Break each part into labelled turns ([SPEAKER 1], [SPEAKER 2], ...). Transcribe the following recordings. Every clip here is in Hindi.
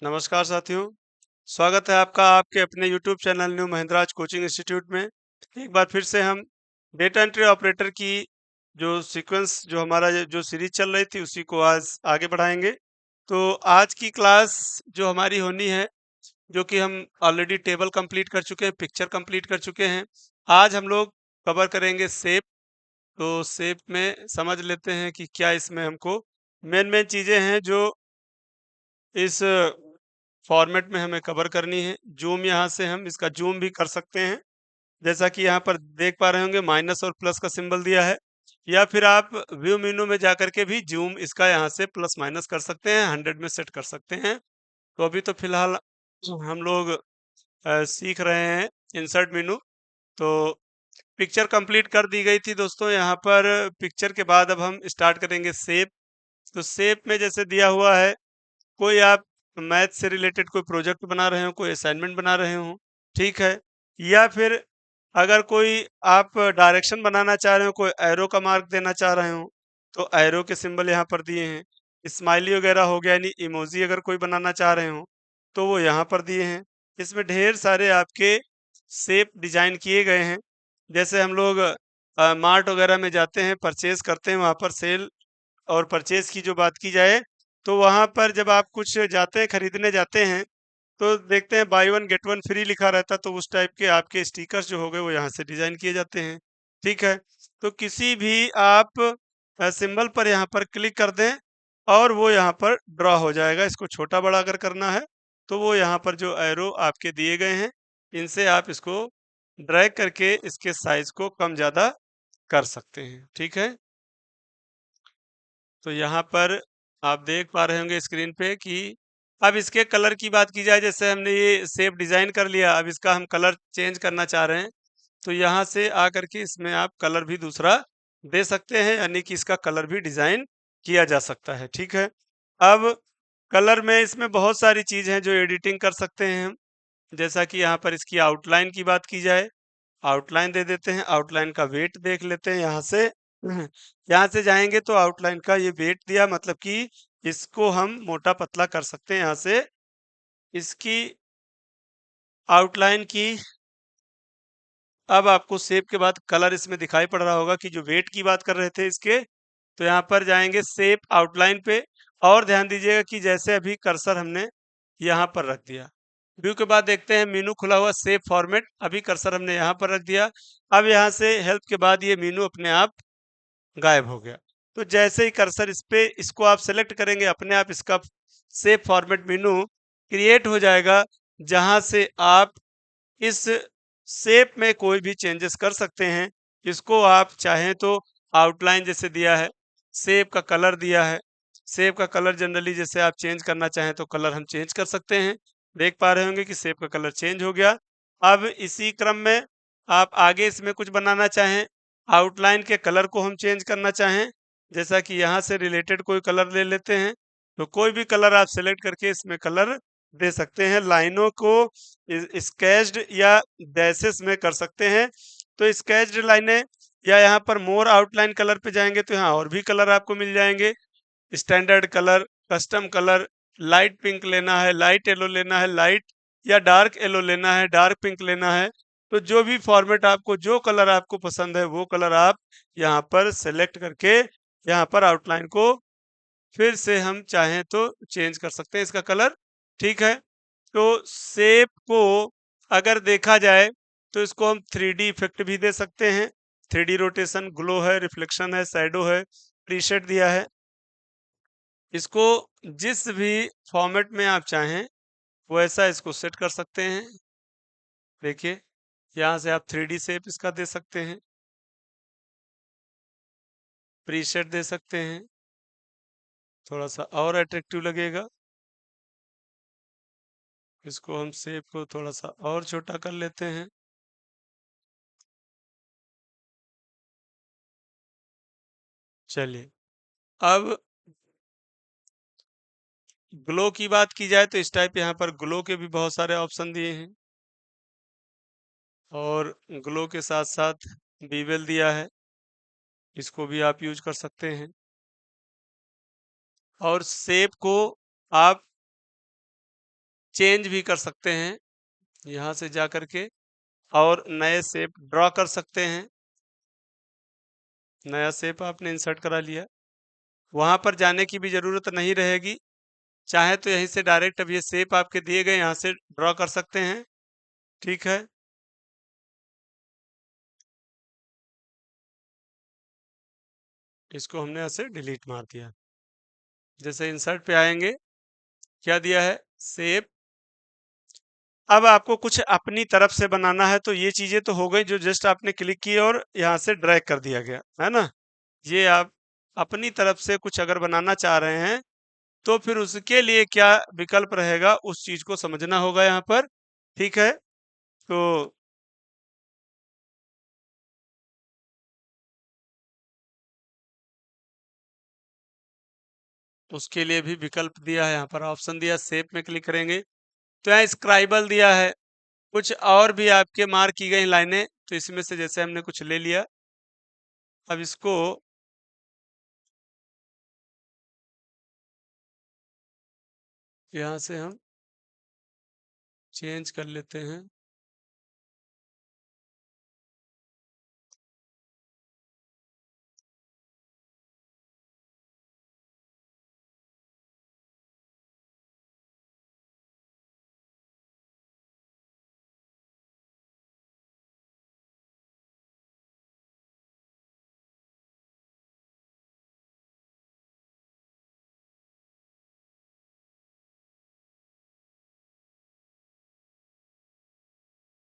[SPEAKER 1] नमस्कार साथियों, स्वागत है आपका आपके अपने YouTube channel new Mahindra's coaching institute में। एक बार फिर से हम डेटा एंट्री ऑपरेटर की जो सीक्वेंस जो हमारा जो सीरीज चल रही थी उसी को आज आगे बढ़ाएंगे। तो आज की क्लास जो हमारी होनी है, जो कि हम ऑलरेडी टेबल कंप्लीट कर चुके हैं, पिक्चर कंप्लीट कर चुके हैं। आज हम लोग कवर करेंगे शेप। तो शेप में समझ लेते हैं कि क्या इसमें हमको मेन मेन चीज़ें हैं जो इस फॉर्मेट में हमें कवर करनी है। जूम यहाँ से हम इसका जूम भी कर सकते हैं, जैसा कि यहाँ पर देख पा रहे होंगे माइनस और प्लस का सिंबल दिया है। या फिर आप व्यू मेनू में जाकर के भी जूम इसका यहाँ से प्लस माइनस कर सकते हैं, 100 में सेट कर सकते हैं। तो अभी तो फिलहाल हम लोग सीख रहे हैं इंसर्ट मेनू। तो पिक्चर कंप्लीट कर दी गई थी दोस्तों। यहाँ पर पिक्चर के बाद अब हम स्टार्ट करेंगे शेप। तो शेप में जैसे दिया हुआ है, कोई आप मैथ से रिलेटेड कोई प्रोजेक्ट बना रहे हो, कोई असाइनमेंट बना रहे हो, ठीक है। या फिर अगर कोई आप डायरेक्शन बनाना चाह रहे हो, कोई एरो का मार्क देना चाह रहे हो, तो एरो के सिंबल यहाँ पर दिए हैं। स्माइली वगैरह हो गया, यानी इमोजी अगर कोई बनाना चाह रहे हो तो वो यहाँ पर दिए हैं। इसमें ढेर सारे आपके शेप डिजाइन किए गए हैं। जैसे हम लोग मार्ट वगैरह में जाते हैं, परचेज करते हैं, वहाँ पर सेल और परचेज की जो बात की जाए, तो वहाँ पर जब आप कुछ जाते हैं, खरीदने जाते हैं, तो देखते हैं by one get one free लिखा रहता है। तो उस टाइप के आपके स्टिकर्स जो हो गए वो यहाँ से डिजाइन किए जाते हैं, ठीक है। तो किसी भी आप सिंबल पर यहाँ पर क्लिक कर दें और वो यहाँ पर ड्रॉ हो जाएगा। इसको छोटा बड़ा अगर करना है तो वो यहाँ पर जो एरो आपके दिए गए हैं, इनसे आप इसको ड्रैग करके इसके साइज को कम ज्यादा कर सकते हैं, ठीक है। तो यहाँ पर आप देख पा रहे होंगे स्क्रीन पे कि अब इसके कलर की बात की जाए, जैसे हमने ये शेप डिजाइन कर लिया, अब इसका हम कलर चेंज करना चाह रहे हैं, तो यहाँ से आकर के इसमें आप कलर भी दूसरा दे सकते हैं, यानी कि इसका कलर भी डिजाइन किया जा सकता है, ठीक है। अब कलर में इसमें बहुत सारी चीज हैं जो एडिटिंग कर सकते हैं हम। जैसा कि यहाँ पर इसकी आउटलाइन की बात की जाए, आउटलाइन दे देते हैं। आउटलाइन का वेट देख लेते हैं यहाँ से। यहाँ से जाएंगे तो आउटलाइन का ये वेट दिया, मतलब कि इसको हम मोटा पतला कर सकते हैं। यहाँ से इसकी आउटलाइन की, अब आपको शेप के बाद कलर इसमें दिखाई पड़ रहा होगा कि जो वेट की बात कर रहे थे इसके, तो यहाँ पर जाएंगे शेप आउटलाइन पे। और ध्यान दीजिएगा कि जैसे अभी कर्सर हमने यहाँ पर रख दिया, व्यू के बाद देखते हैं मेनू खुला हुआ शेप फॉर्मेट, अभी कर्सर हमने यहाँ पर रख दिया। अब यहाँ से हेल्प के बाद ये मेनू अपने आप गायब हो गया। तो जैसे ही कर्सर इस पे इसको आप सेलेक्ट करेंगे, अपने आप इसका शेप फॉर्मेट मेनू क्रिएट हो जाएगा, जहां से आप इस शेप में कोई भी चेंजेस कर सकते हैं। इसको आप चाहें तो आउटलाइन जैसे दिया है, शेप का कलर दिया है, शेप का कलर जनरली जैसे आप चेंज करना चाहें तो कलर हम चेंज कर सकते हैं। देख पा रहे होंगे कि शेप का कलर चेंज हो गया। अब इसी क्रम में आप आगे इसमें कुछ बनाना चाहें, आउटलाइन के कलर को हम चेंज करना चाहें, जैसा कि यहाँ से रिलेटेड कोई कलर ले लेते हैं, तो कोई भी कलर आप सेलेक्ट करके इसमें कलर दे सकते हैं। लाइनों को स्केच्ड या डैशेस में कर सकते हैं। तो स्केच्ड लाइनें, या यहाँ पर मोर आउटलाइन कलर पे जाएंगे तो यहाँ और भी कलर आपको मिल जाएंगे। Standard colour, custom colour, light pink लेना है, लाइट येलो लेना है, लाइट या डार्क येलो लेना है, डार्क पिंक लेना है, तो जो भी फॉर्मेट आपको, जो कलर आपको पसंद है वो कलर आप यहाँ पर सेलेक्ट करके यहाँ पर आउटलाइन को फिर से हम चाहें तो चेंज कर सकते हैं इसका कलर, ठीक है। तो शेप को अगर देखा जाए तो इसको हम 3D इफेक्ट भी दे सकते हैं। 3D रोटेशन, ग्लो है, रिफ्लेक्शन है, शैडो है, प्रीसेट दिया है। इसको जिस भी फॉर्मेट में आप चाहें वैसा इसको सेट कर सकते हैं। देखिए, यहाँ से आप 3D शेप इसका दे सकते हैं, प्रीसेट दे सकते हैं, थोड़ा सा और अट्रैक्टिव लगेगा। इसको हम शेप को थोड़ा सा और छोटा कर लेते हैं। चलिए, अब ग्लो की बात की जाए तो इस टाइप यहाँ पर ग्लो के भी बहुत सारे ऑप्शन दिए हैं, और ग्लो के साथ साथ बीवेल दिया है, इसको भी आप यूज कर सकते हैं। और शेप को आप चेंज भी कर सकते हैं यहाँ से जा करके, और नए शेप ड्रॉ कर सकते हैं। नया शेप आपने इंसर्ट करा लिया, वहां पर जाने की भी जरूरत नहीं रहेगी। चाहे तो यहीं से डायरेक्ट अब ये शेप आपके दिए गए यहाँ से ड्रॉ कर सकते हैं। ठीक है, इसको हमने ऐसे डिलीट मार दिया। जैसे इंसर्ट पे आएंगे, क्या दिया है, शेप। अब आपको कुछ अपनी तरफ से बनाना है, तो ये चीजें तो हो गई जो जस्ट आपने क्लिक की और यहाँ से ड्रैग कर दिया गया है ना। ये आप अपनी तरफ से कुछ अगर बनाना चाह रहे हैं तो फिर उसके लिए क्या विकल्प रहेगा उस चीज को समझना होगा यहाँ पर। ठीक है, तो उसके लिए भी विकल्प दिया है, यहाँ पर ऑप्शन दिया, शेप में क्लिक करेंगे तो यहाँ स्क्राइबल दिया है। कुछ और भी आपके मार्क की गई लाइनें, तो इसमें से जैसे हमने कुछ ले लिया, अब इसको यहाँ से हम चेंज कर लेते हैं।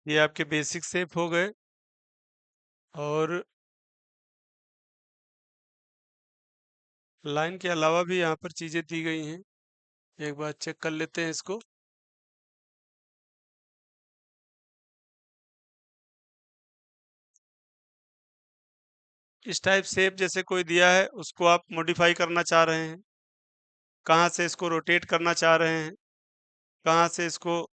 [SPEAKER 1] ये आपके बेसिक शेप हो गए, और लाइन के अलावा भी यहाँ पर चीजें दी गई हैं। एक बार चेक कर लेते हैं इसको। इस टाइप शेप जैसे कोई दिया है, उसको आप मॉडिफाई करना चाह रहे हैं, कहाँ से इसको रोटेट करना चाह रहे हैं, कहाँ से इसको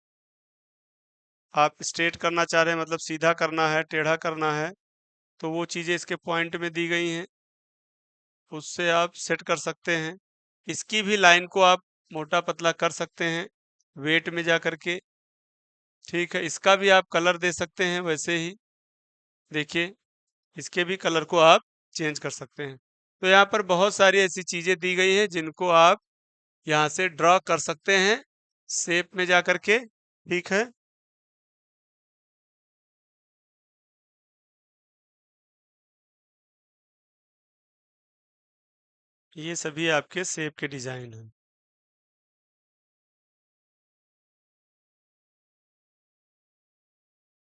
[SPEAKER 1] आप स्ट्रेट करना चाह रहे हैं, मतलब सीधा करना है, टेढ़ा करना है, तो वो चीज़ें इसके पॉइंट में दी गई हैं, उससे आप सेट कर सकते हैं। इसकी भी लाइन को आप मोटा पतला कर सकते हैं वेट में जा करके। ठीक है, इसका भी आप कलर दे सकते हैं वैसे ही, देखिए इसके भी कलर को आप चेंज कर सकते हैं। तो यहाँ पर बहुत सारी ऐसी चीज़ें दी गई हैं जिनको आप यहाँ से ड्रॉ कर सकते हैं शेप में जा करके। ठीक है, ये सभी आपके शेप के डिजाइन हैं।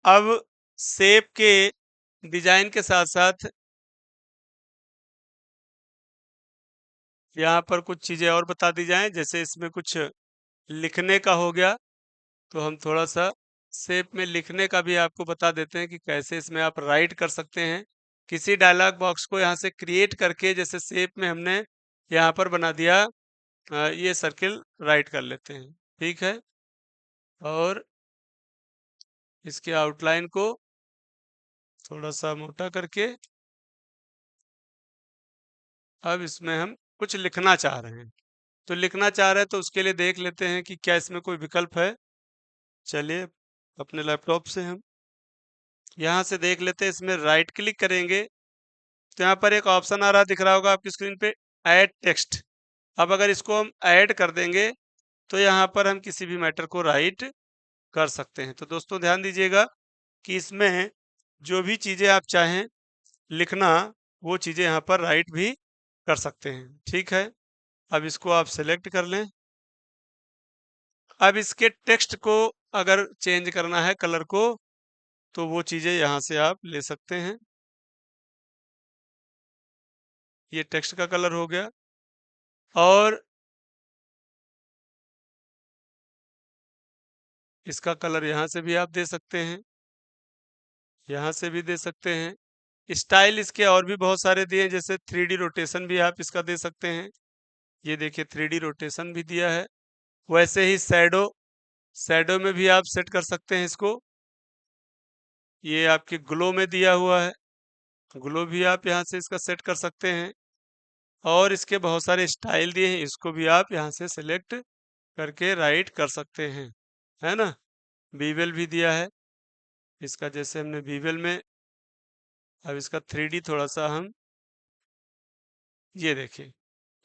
[SPEAKER 1] अब शेप के डिजाइन के साथ साथ यहाँ पर कुछ चीजें और बता दी जाएं, जैसे इसमें कुछ लिखने का हो गया, तो हम थोड़ा सा शेप में लिखने का भी आपको बता देते हैं कि कैसे इसमें आप राइट कर सकते हैं। किसी डायलॉग बॉक्स को यहाँ से क्रिएट करके, जैसे शेप में हमने यहाँ पर बना दिया, ये सर्किल राइट कर लेते हैं। ठीक है, और इसके आउटलाइन को थोड़ा सा मोटा करके अब इसमें हम कुछ लिखना चाह रहे हैं, तो लिखना चाह रहे हैं तो उसके लिए देख लेते हैं कि क्या इसमें कोई विकल्प है। चलिए, अपने लैपटॉप से हम यहाँ से देख लेते हैं, इसमें राइट क्लिक करेंगे तो यहाँ पर एक ऑप्शन आ रहा दिख रहा होगा आपकी स्क्रीन पे, ऐड टेक्स्ट। अब अगर इसको हम ऐड कर देंगे तो यहाँ पर हम किसी भी मैटर को राइट कर सकते हैं। तो दोस्तों ध्यान दीजिएगा कि इसमें जो भी चीज़ें आप चाहें लिखना, वो चीज़ें यहाँ पर राइट भी कर सकते हैं। ठीक है, अब इसको आप सेलेक्ट कर लें। अब इसके टेक्स्ट को अगर चेंज करना है कलर को, तो वो चीज़ें यहाँ से आप ले सकते हैं। ये टेक्स्ट का कलर हो गया, और इसका कलर यहाँ से भी आप दे सकते हैं, यहाँ से भी दे सकते हैं। स्टाइल इसके और भी बहुत सारे दिए हैं, जैसे 3D रोटेशन भी आप इसका दे सकते हैं। ये देखिए 3D रोटेशन भी दिया है। वैसे ही शैडो, शैडो में भी आप सेट कर सकते हैं इसको। ये आपके ग्लो में दिया हुआ है, ग्लो भी आप यहाँ से इसका सेट कर सकते हैं। और इसके बहुत सारे स्टाइल दिए हैं, इसको भी आप यहाँ से सेलेक्ट करके राइट कर सकते हैं। है ना। बीवेल भी दिया है इसका, जैसे हमने बीवेल में, अब इसका 3D थोड़ा सा हम, ये देखिए,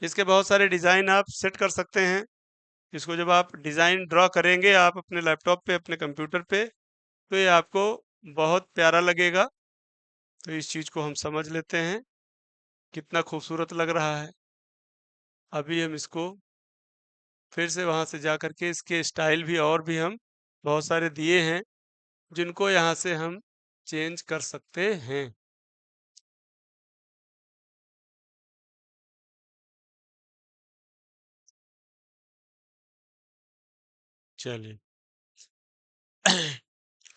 [SPEAKER 1] इसके बहुत सारे डिज़ाइन आप सेट कर सकते हैं। इसको जब आप डिज़ाइन ड्रॉ करेंगे आप अपने लैपटॉप पे, अपने कंप्यूटर पे, तो ये आपको बहुत प्यारा लगेगा। तो इस चीज़ को हम समझ लेते हैं, कितना खूबसूरत लग रहा है। अभी हम इसको फिर से वहाँ से जा कर के इसके स्टाइल भी और भी हम बहुत सारे दिए हैं, जिनको यहाँ से हम चेंज कर सकते हैं। चलिए।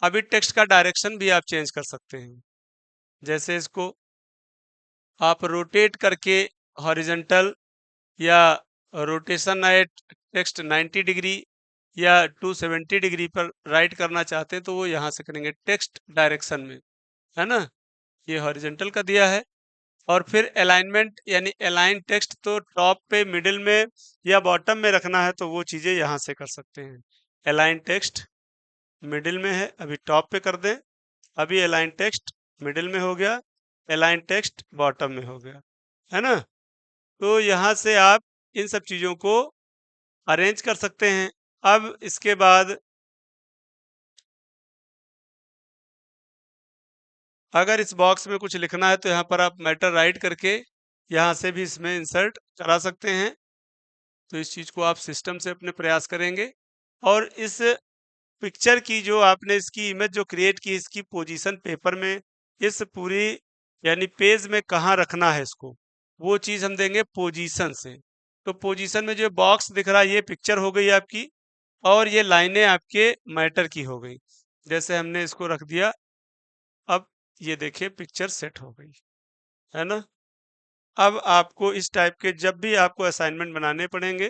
[SPEAKER 1] अभी टेक्स्ट का डायरेक्शन भी आप चेंज कर सकते हैं। जैसे इसको आप रोटेट करके हॉरिजॉन्टल, या रोटेशन एट टेक्स्ट 90 डिग्री या 270 डिग्री पर राइट करना चाहते हैं तो वो यहाँ से करेंगे टेक्स्ट डायरेक्शन में, है ना। ये हॉरिजॉन्टल का दिया है। और फिर अलाइनमेंट यानी अलाइन टेक्स्ट तो टॉप पे, मिडिल में या बॉटम में रखना है तो वो चीज़ें यहाँ से कर सकते हैं। अलाइन टेक्स्ट मिडिल में है, अभी टॉप पे कर दें। अभी अलाइन टेक्स्ट मिडिल में हो गया, अलाइन टेक्स्ट बॉटम में हो गया, है ना। तो यहाँ से आप इन सब चीज़ों को अरेंज कर सकते हैं। अब इसके बाद अगर इस बॉक्स में कुछ लिखना है तो यहाँ पर आप मैटर राइट करके यहाँ से भी इसमें इंसर्ट करा सकते हैं। तो इस चीज़ को आप सिस्टम से अपने प्रयास करेंगे। और इस पिक्चर की जो आपने इसकी इमेज जो क्रिएट की, इसकी पोजीशन पेपर में, इस पूरी यानी पेज में कहाँ रखना है इसको, वो चीज़ हम देंगे पोजीशन से। तो पोजीशन में जो बॉक्स दिख रहा है ये पिक्चर हो गई आपकी, और ये लाइनें आपके मैटर की हो गई। जैसे हमने इसको रख दिया, अब ये देखिए पिक्चर सेट हो गई, है ना। अब आपको इस टाइप के जब भी आपको असाइनमेंट बनाने पड़ेंगे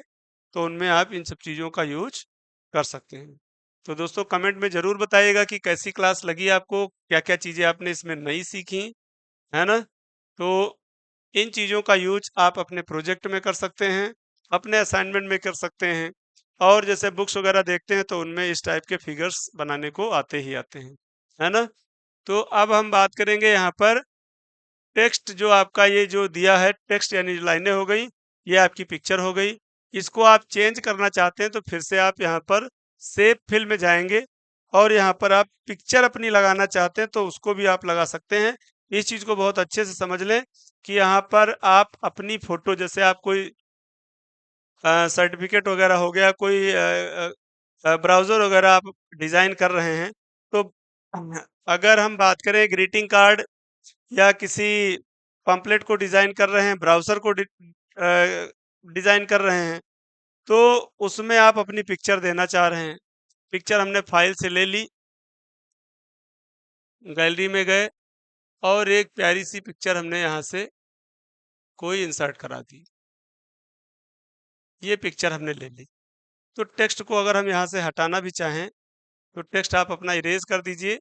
[SPEAKER 1] तो उनमें आप इन सब चीज़ों का यूज कर सकते हैं। तो दोस्तों कमेंट में ज़रूर बताइएगा कि कैसी क्लास लगी आपको, क्या-क्या चीज़ें आपने इसमें नई सीखी, है ना। तो इन चीज़ों का यूज आप अपने प्रोजेक्ट में कर सकते हैं, अपने असाइनमेंट में कर सकते हैं। और जैसे बुक्स वगैरह देखते हैं तो उनमें इस टाइप के फिगर्स बनाने को आते ही आते हैं, है ना। तो अब हम बात करेंगे यहाँ पर टेक्स्ट जो आपका ये जो दिया है टेक्स्ट यानी जो लाइनें हो गई, ये आपकी पिक्चर हो गई। इसको आप चेंज करना चाहते हैं तो फिर से आप यहाँ पर सेव फिल में जाएंगे, और यहाँ पर आप पिक्चर अपनी लगाना चाहते हैं तो उसको भी आप लगा सकते हैं। इस चीज़ को बहुत अच्छे से समझ लें कि यहाँ पर आप अपनी फोटो, जैसे आप कोई सर्टिफिकेट वगैरह हो गया, कोई ब्राउज़र वगैरह आप डिज़ाइन कर रहे हैं, तो अगर हम बात करें ग्रीटिंग कार्ड या किसी पम्पलेट को डिज़ाइन कर रहे हैं, ब्राउज़र को डिज़ाइन कर रहे हैं, तो उसमें आप अपनी पिक्चर देना चाह रहे हैं। पिक्चर हमने फाइल से ले ली, गैलरी में गए, और एक प्यारी सी पिक्चर हमने यहाँ से कोई इंसर्ट करा दी। ये पिक्चर हमने ले ली। तो टेक्स्ट को अगर हम यहाँ से हटाना भी चाहें तो टेक्स्ट आप अपना इरेज कर दीजिए।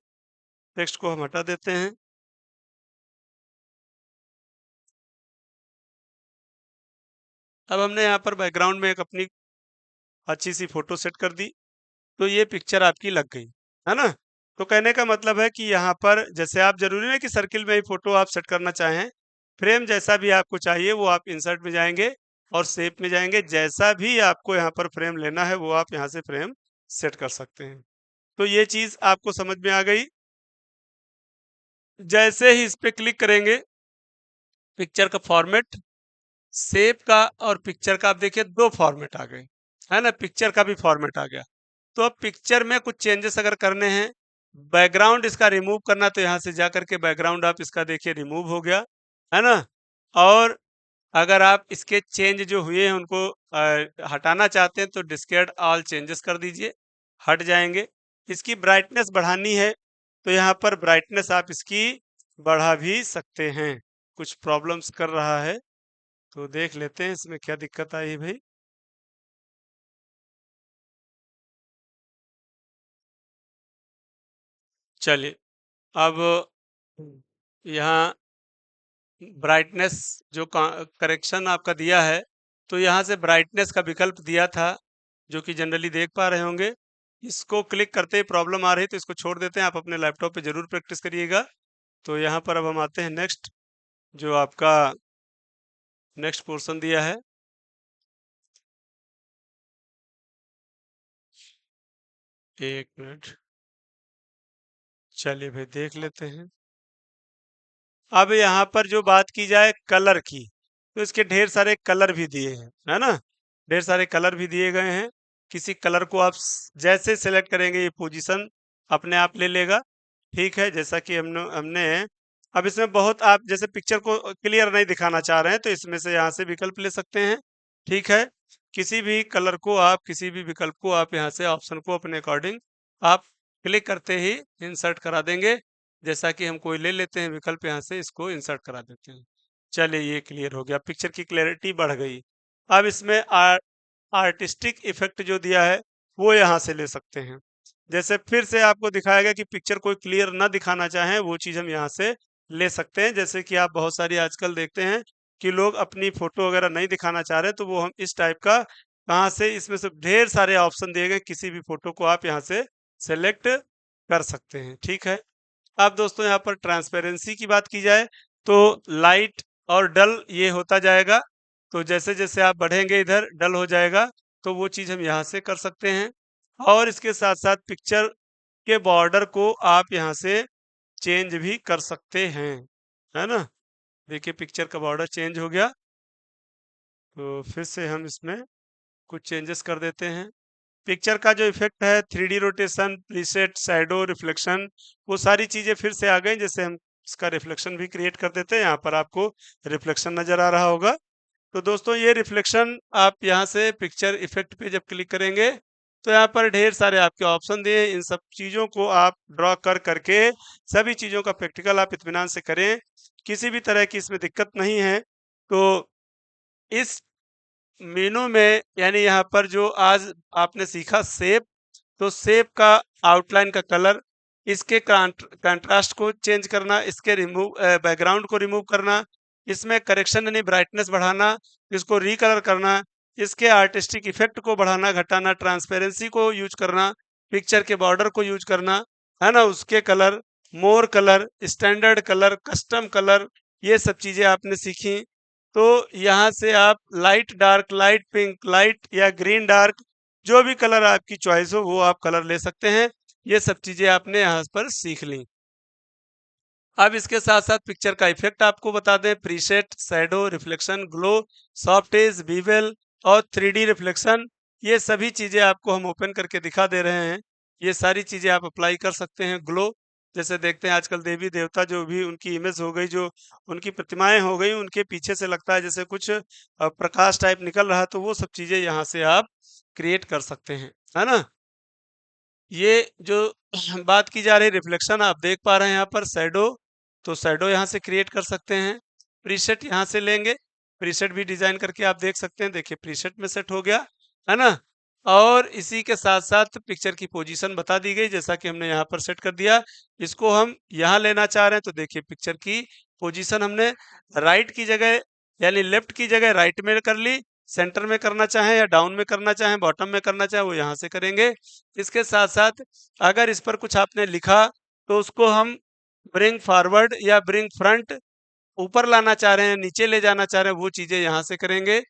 [SPEAKER 1] टेक्स्ट को हम हटा देते हैं। अब हमने यहाँ पर बैकग्राउंड में एक अपनी अच्छी सी फोटो सेट कर दी, तो ये पिक्चर आपकी लग गई, है ना। तो कहने का मतलब है कि यहाँ पर जैसे आप, जरूरी नहीं कि सर्किल में ही फोटो आप सेट करना चाहें, फ्रेम जैसा भी आपको चाहिए वो आप इंसर्ट में जाएंगे और शेप में जाएंगे, जैसा भी आपको यहाँ पर फ्रेम लेना है वो आप यहाँ से फ्रेम सेट कर सकते हैं। तो ये चीज आपको समझ में आ गई। जैसे ही इस पे क्लिक करेंगे, पिक्चर का फॉर्मेट, शेप का और पिक्चर का, आप देखिए दो फॉर्मेट आ गए, है ना। पिक्चर का भी फॉर्मेट आ गया। तो अब पिक्चर में कुछ चेंजेस अगर करने हैं, बैकग्राउंड इसका रिमूव करना, तो यहाँ से जा करके बैकग्राउंड आप इसका देखिए रिमूव हो गया, है ना। और अगर आप इसके चेंज जो हुए हैं उनको हटाना चाहते हैं तो डिस्कार्ड ऑल चेंजेस कर दीजिए, हट जाएंगे। इसकी ब्राइटनेस बढ़ानी है तो यहाँ पर ब्राइटनेस आप इसकी बढ़ा भी सकते हैं। कुछ प्रॉब्लम्स कर रहा है तो देख लेते हैं इसमें क्या दिक्कत आई भाई। चलिए, अब यहाँ ब्राइटनेस जो करेक्शन आपका दिया है, तो यहाँ से ब्राइटनेस का विकल्प दिया था जो कि जनरली देख पा रहे होंगे। इसको क्लिक करते ही प्रॉब्लम आ रही है तो इसको छोड़ देते हैं, आप अपने लैपटॉप पे ज़रूर प्रैक्टिस करिएगा। तो यहाँ पर अब हम आते हैं नेक्स्ट, जो आपका नेक्स्ट पोर्शन दिया है। एक मिनट, चलिए भाई देख लेते हैं। अब यहाँ पर जो बात की जाए कलर की, तो इसके ढेर सारे कलर भी दिए हैं, है ना? ढेर सारे कलर भी दिए गए हैं। किसी कलर को आप जैसे सेलेक्ट करेंगे ये पोजीशन अपने आप ले लेगा। ठीक है, जैसा कि हमने हमने अब इसमें बहुत, आप जैसे पिक्चर को क्लियर नहीं दिखाना चाह रहे हैं तो इसमें से यहाँ से विकल्प ले सकते हैं। ठीक है, किसी भी कलर को आप, किसी भी विकल्प को आप यहाँ से ऑप्शन को अपने अकॉर्डिंग आप क्लिक करते ही इंसर्ट करा देंगे। जैसा कि हम कोई ले लेते हैं विकल्प, यहाँ से इसको इंसर्ट करा देते हैं। चलिए ये क्लियर हो गया, पिक्चर की क्लैरिटी बढ़ गई। अब इसमें आर्टिस्टिक इफेक्ट जो दिया है वो यहाँ से ले सकते हैं। जैसे फिर से आपको दिखाया गया कि पिक्चर कोई क्लियर ना दिखाना चाहें, वो चीज़ हम यहाँ से ले सकते हैं। जैसे कि आप बहुत सारी आजकल देखते हैं कि लोग अपनी फोटो वगैरह नहीं दिखाना चाह रहे, तो वो हम इस टाइप का कहाँ से, इसमें से ढेर सारे ऑप्शन दिए गए, किसी भी फोटो को आप यहाँ से सेलेक्ट कर सकते हैं। ठीक है, अब दोस्तों यहाँ पर ट्रांसपेरेंसी की बात की जाए तो लाइट और डल ये होता जाएगा। तो जैसे जैसे आप बढ़ेंगे इधर डल हो जाएगा, तो वो चीज़ हम यहाँ से कर सकते हैं। और इसके साथ साथ पिक्चर के बॉर्डर को आप यहाँ से चेंज भी कर सकते हैं, है ना? देखिए पिक्चर का बॉर्डर चेंज हो गया। तो फिर से हम इसमें कुछ चेंजेस कर देते हैं। पिक्चर का जो इफेक्ट है, 3D rotation, preset, shadow, reflection, वो सारी चीजें फिर से आ गई। जैसे हम इसका रिफ्लेक्शन भी क्रिएट कर देते हैं, यहाँ पर आपको रिफ्लेक्शन नजर आ रहा होगा। तो दोस्तों ये रिफ्लेक्शन आप यहाँ से पिक्चर इफेक्ट पे जब क्लिक करेंगे तो यहाँ पर ढेर सारे आपके ऑप्शन दिए, इन सब चीजों को आप ड्रॉ कर करके सभी चीजों का प्रैक्टिकल आप इत्मीनान से करें, किसी भी तरह की इसमें दिक्कत नहीं है। तो इस मेनू में यानी यहाँ पर जो आज आपने सीखा शेप, तो शेप का आउटलाइन का कलर, इसके कंट्रास्ट को चेंज करना, इसके रिमूव बैकग्राउंड को रिमूव करना, इसमें करेक्शन यानी ब्राइटनेस बढ़ाना, इसको रिकलर करना, इसके आर्टिस्टिक इफेक्ट को बढ़ाना घटाना, ट्रांसपेरेंसी को यूज करना, पिक्चर के बॉर्डर को यूज करना, है ना, उसके colour, more colour, standard colour, custom colour, ये सब चीजें आपने सीखी। तो यहाँ से आप light dark, light pink, light या ग्रीन डार्क, जो भी कलर आपकी चॉइस हो वो आप कलर ले सकते हैं। ये सब चीजें आपने यहाँ पर सीख ली। अब इसके साथ साथ पिक्चर का इफेक्ट आपको बता दें, preset, shadow, reflection, glow, soft edge, bevel और 3D रिफ्लेक्शन, ये सभी चीजें आपको हम ओपन करके दिखा दे रहे हैं। ये सारी चीजें आप अप्लाई कर सकते हैं। ग्लो, जैसे देखते हैं आजकल देवी देवता जो भी उनकी इमेज हो गई, जो उनकी प्रतिमाएं हो गई, उनके पीछे से लगता है जैसे कुछ प्रकाश टाइप निकल रहा है, तो वो सब चीजें यहाँ से आप क्रिएट कर सकते हैं, है ना? ये जो बात की जा रही रिफ्लेक्शन, आप देख पा रहे हैं यहाँ पर शैडो, तो शैडो यहाँ से क्रिएट कर सकते हैं। प्रीसेट यहाँ से लेंगे, प्रीसेट भी डिजाइन करके आप देख सकते हैं। देखिए प्रीसेट में सेट हो गया, है ना? और इसी के साथ साथ पिक्चर की पोजीशन बता दी गई, जैसा कि हमने यहाँ पर सेट कर दिया। इसको हम यहाँ लेना चाह रहे हैं, तो देखिए पिक्चर की पोजीशन हमने राइट की जगह यानी लेफ्ट की जगह राइट में कर ली, सेंटर में करना चाहें या डाउन में करना चाहें, बॉटम में करना चाहें, वो यहाँ से करेंगे। इसके साथ साथ अगर इस पर कुछ आपने लिखा तो उसको हम ब्रिंग फॉरवर्ड या ब्रिंग फ्रंट, ऊपर लाना चाह रहे हैं, नीचे ले जाना चाह रहे हैं, वो चीजें यहाँ से करेंगे।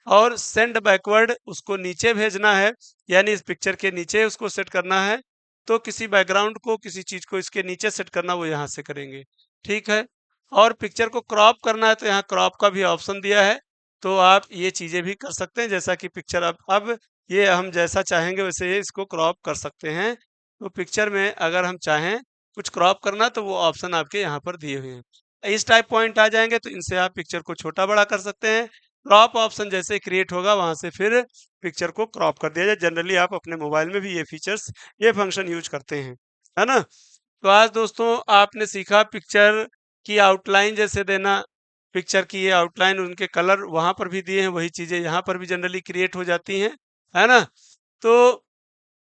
[SPEAKER 1] और सेंड बैकवर्ड, उसको नीचे भेजना है, यानी इस पिक्चर के नीचे उसको सेट करना है, तो किसी बैकग्राउंड को, किसी चीज को इसके नीचे सेट करना, वो यहाँ से करेंगे। ठीक है, और पिक्चर को क्रॉप करना है तो यहाँ क्रॉप का भी ऑप्शन दिया है, तो आप ये चीजें भी कर सकते हैं। जैसा कि पिक्चर अब ये हम जैसा चाहेंगे वैसे ये इसको क्रॉप कर सकते हैं। तो पिक्चर में अगर हम चाहें कुछ क्रॉप करना तो वो ऑप्शन आपके यहाँ पर दिए हुए हैं। इस टाइप पॉइंट आ जाएंगे तो इनसे आप पिक्चर को छोटा बड़ा कर सकते हैं। क्रॉप ऑप्शन जैसे क्रिएट होगा वहां से फिर पिक्चर को क्रॉप कर दिया जाए। जनरली आप अपने मोबाइल में भी ये फीचर्स, ये फंक्शन यूज करते हैं, है ना? तो आज दोस्तों आपने सीखा पिक्चर की आउटलाइन जैसे देना, पिक्चर की ये आउटलाइन, उनके कलर वहां पर भी दिए हैं, वही चीजें यहाँ पर भी जनरली क्रिएट हो जाती हैं, है ना? तो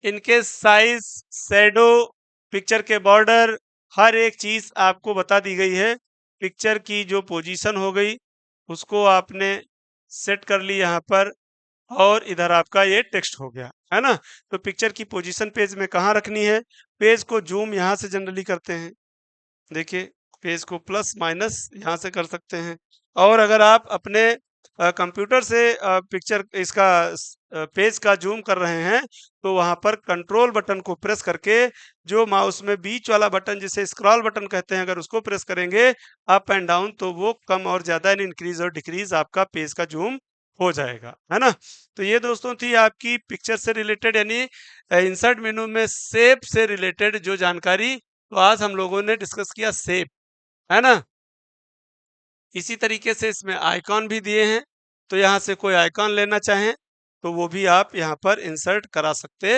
[SPEAKER 1] इनके साइज, शैडो, पिक्चर के बॉर्डर, हर एक चीज आपको बता दी गई है। पिक्चर की जो पोजीशन हो गई उसको आपने सेट कर ली यहाँ पर, और इधर आपका ये टेक्स्ट हो गया, है ना। तो पिक्चर की पोजीशन पेज में कहाँ रखनी है, पेज को जूम यहाँ से जनरली करते हैं, देखिए पेज को प्लस माइनस यहाँ से कर सकते हैं। और अगर आप अपने कंप्यूटर से पिक्चर इसका पेज का जूम कर रहे हैं तो वहां पर कंट्रोल बटन को प्रेस करके जो माउस में बीच वाला बटन जिसे स्क्रॉल बटन कहते हैं, अगर उसको प्रेस करेंगे अप एंड डाउन तो वो कम और ज्यादा यानी इंक्रीज और डिक्रीज आपका पेज का जूम हो जाएगा, है ना। तो ये दोस्तों थी आपकी पिक्चर से रिलेटेड यानी इंसर्ट मेनू में शेप से रिलेटेड जो जानकारी। तो आज हम लोगों ने डिस्कस किया शेप, है ना। इसी तरीके से इसमें आइकॉन भी दिए हैं, तो यहाँ से कोई आइकॉन लेना चाहें तो वो भी आप यहाँ पर इंसर्ट करा सकते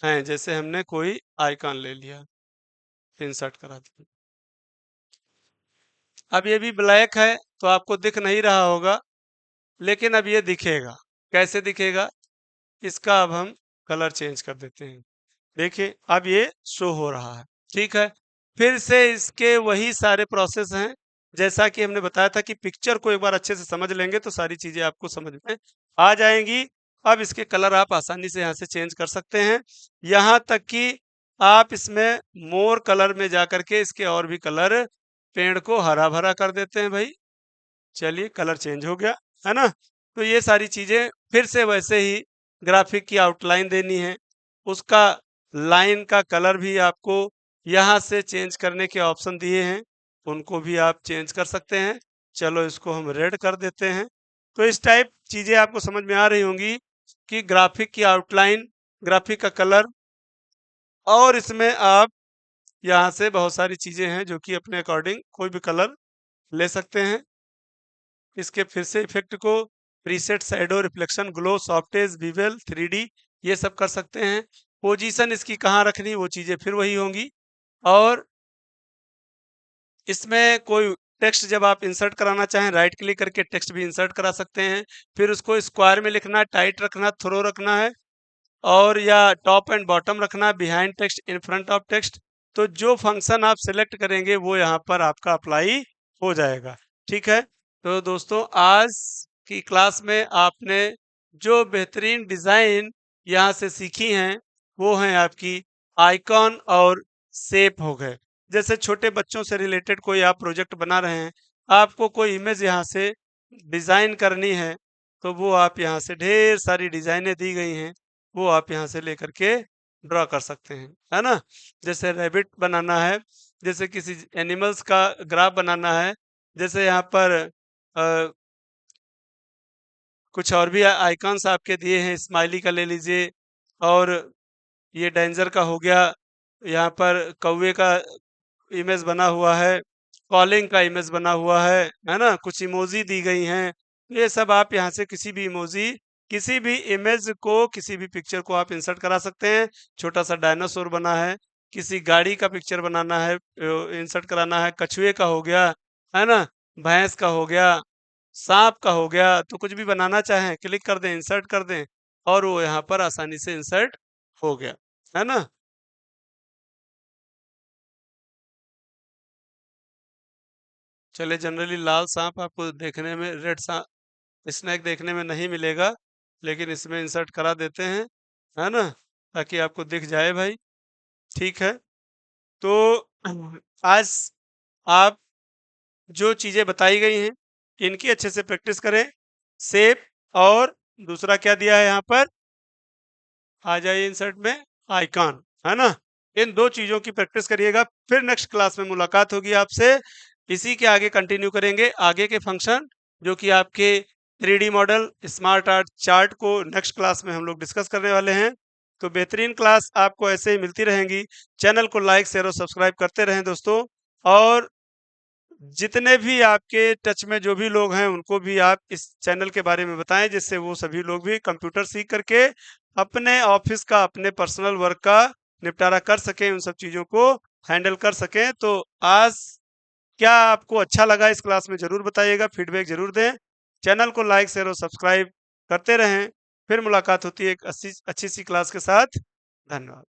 [SPEAKER 1] हैं। जैसे हमने कोई आइकॉन ले लिया, इंसर्ट करा दिया। अब ये भी ब्लैक है तो आपको दिख नहीं रहा होगा, लेकिन अब ये दिखेगा। कैसे दिखेगा, इसका अब हम कलर चेंज कर देते हैं। देखिए अब ये शो हो रहा है, ठीक है। फिर से इसके वही सारे प्रोसेस हैं जैसा कि हमने बताया था कि पिक्चर को एक बार अच्छे से समझ लेंगे तो सारी चीजें आपको समझ में आ जाएंगी। अब इसके कलर आप आसानी से यहाँ से चेंज कर सकते हैं, यहाँ तक कि आप इसमें मोर कलर में जाकर के इसके और भी कलर, पेड़ को हरा भरा कर देते हैं भाई। चलिए कलर चेंज हो गया, है ना। तो ये सारी चीजें फिर से वैसे ही ग्राफिक की आउटलाइन देनी है, उसका लाइन का कलर भी आपको यहाँ से चेंज करने के ऑप्शन दिए हैं, उनको भी आप चेंज कर सकते हैं। चलो इसको हम रेड कर देते हैं। तो इस टाइप चीजें आपको समझ में आ रही होंगी कि ग्राफिक की आउटलाइन, ग्राफिक का कलर, और इसमें आप यहाँ से बहुत सारी चीजें हैं जो कि अपने अकॉर्डिंग कोई भी कलर ले सकते हैं। इसके फिर से इफेक्ट को preset, shadow, reflection, glow, soft edge, bevel, 3D ये सब कर सकते हैं। पोजीशन इसकी कहाँ रखनी वो चीजें फिर वही होंगी। और इसमें कोई टेक्स्ट जब आप इंसर्ट कराना चाहें राइट क्लिक करके टेक्स्ट भी इंसर्ट करा सकते हैं। फिर उसको स्क्वायर में लिखना, टाइट रखना, थ्रो रखना है, और या टॉप एंड बॉटम रखना, behind text, in front of text. तो जो फंक्शन आप सिलेक्ट करेंगे वो यहाँ पर आपका अप्लाई हो जाएगा, ठीक है। तो दोस्तों आज की क्लास में आपने जो बेहतरीन डिजाइन यहाँ से सीखी हैं वो हैं आपकी आइकॉन और शेप हो गए। जैसे छोटे बच्चों से रिलेटेड कोई आप प्रोजेक्ट बना रहे हैं, आपको कोई इमेज यहाँ से डिजाइन करनी है तो वो आप यहाँ से ढेर सारी डिजाइनें दी गई हैं, वो आप यहाँ से लेकर के ड्रॉ कर सकते हैं, है ना। जैसे रैबिट बनाना है, जैसे किसी एनिमल्स का ग्राफ बनाना है, जैसे यहाँ पर कुछ और भी आइकॉन्स आपके दिए हैं, स्माइली का ले लीजिए, और ये डेंजर का हो गया, यहाँ पर कौवे का इमेज बना हुआ है, कॉलिंग का इमेज बना हुआ है ना। कुछ इमोजी दी गई हैं, ये सब आप यहाँ से किसी भी इमोजी, किसी भी इमेज को, किसी भी पिक्चर को आप इंसर्ट करा सकते हैं। छोटा सा डायनासोर बना है, किसी गाड़ी का पिक्चर बनाना है, इंसर्ट कराना है, कछुए का हो गया, है ना, भैंस का हो गया, सांप का हो गया, तो कुछ भी बनाना चाहें क्लिक कर दें, इंसर्ट कर दें, और वो यहाँ पर आसानी से इंसर्ट हो गया, है ना। चलिए जनरली लाल सांप आपको देखने में, रेड सांप स्नैक देखने में नहीं मिलेगा, लेकिन इसमें इंसर्ट करा देते हैं, है ना, ताकि आपको दिख जाए भाई, ठीक है। तो आज आप जो चीजें बताई गई हैं इनकी अच्छे से प्रैक्टिस करें। शेप और दूसरा क्या दिया है यहाँ पर, आ जाइए इंसर्ट में, आइकॉन, है ना। इन दो चीजों की प्रैक्टिस करिएगा, फिर नेक्स्ट क्लास में मुलाकात होगी आपसे। इसी के आगे कंटिन्यू करेंगे आगे के फंक्शन, जो कि आपके 3D model, smart art chart को नेक्स्ट क्लास में हम लोग डिस्कस करने वाले हैं। तो बेहतरीन क्लास आपको ऐसे ही मिलती रहेंगी। चैनल को लाइक, शेयर और सब्सक्राइब करते रहें दोस्तों। और जितने भी आपके टच में जो भी लोग हैं उनको भी आप इस चैनल के बारे में बताएं, जिससे वो सभी लोग भी कंप्यूटर सीख करके अपने ऑफिस का, अपने पर्सनल वर्क का निपटारा कर सकें, उन सब चीज़ों को हैंडल कर सकें। तो आज क्या आपको अच्छा लगा इस क्लास में ज़रूर बताइएगा, फीडबैक ज़रूर दें। चैनल को लाइक, शेयर और सब्सक्राइब करते रहें। फिर मुलाकात होती है एक अच्छी सी क्लास के साथ। धन्यवाद।